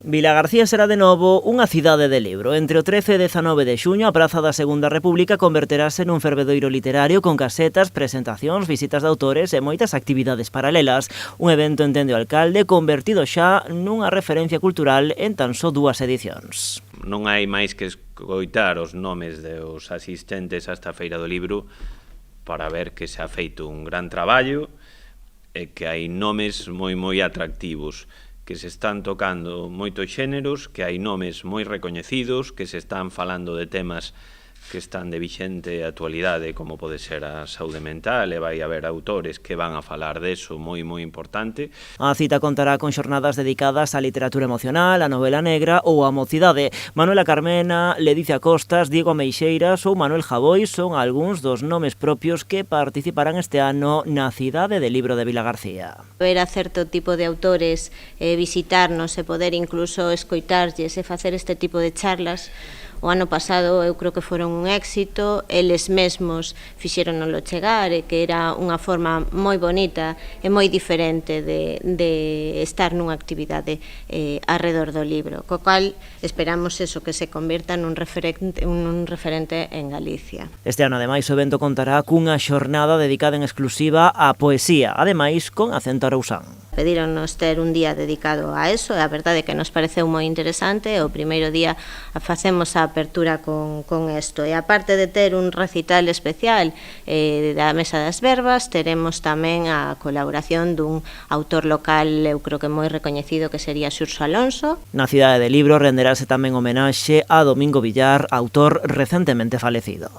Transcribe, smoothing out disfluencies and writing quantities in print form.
Vilagarcía será de novo unha cidade de libro. Entre o 13 e 19 de xuño, a Praza da Segunda República converterase nun fervedoiro literario con casetas, presentacións, visitas de autores e moitas actividades paralelas. Un evento, entende o alcalde, convertido xa nunha referencia cultural en tan só 2 edicións. Non hai máis que escoitar os nomes dos asistentes a esta Feira do Libro para ver que se ha feito un gran traballo e que hai nomes moi atractivos, que se están tocando moitos xéneros, que hai nomes moi recoñecidos, que se están falando de temas que están de vixente actualidade, como pode ser a saúde mental, e vai haber autores que van a falar deso moi importante. A cita contará con xornadas dedicadas á literatura emocional, á novela negra ou á mocidade. Manuela Carmena, Ledicia Costas, Diego Meixeiras ou Manuel Jaboi son algúns dos nomes propios que participarán este ano na cidade de libro de Vilagarcía. Ver a certo tipo de autores, visitarnos e poder incluso escoitarlles e facer este tipo de charlas. O ano pasado eu creo que foron un éxito, eles mesmos fixéronolo chegar e que era unha forma moi bonita e moi diferente de estar nunha actividade arredor do libro, co cal esperamos eso, que se convirta nun referente en Galicia. Este ano, ademais, o evento contará cunha xornada dedicada en exclusiva á poesía, ademais con acento arousán. Pedíronnos ter un día dedicado a eso e a verdade é que nos pareceu moi interesante. O primeiro día facemos a apertura con isto e aparte de ter un recital especial da Mesa das Verbas, teremos tamén a colaboración dun autor local, eu creo que moi recoñecido, que sería Xurxo Alonso. Na cidade de Libro renderase tamén homenaxe a Domingo Villar, autor recentemente falecido.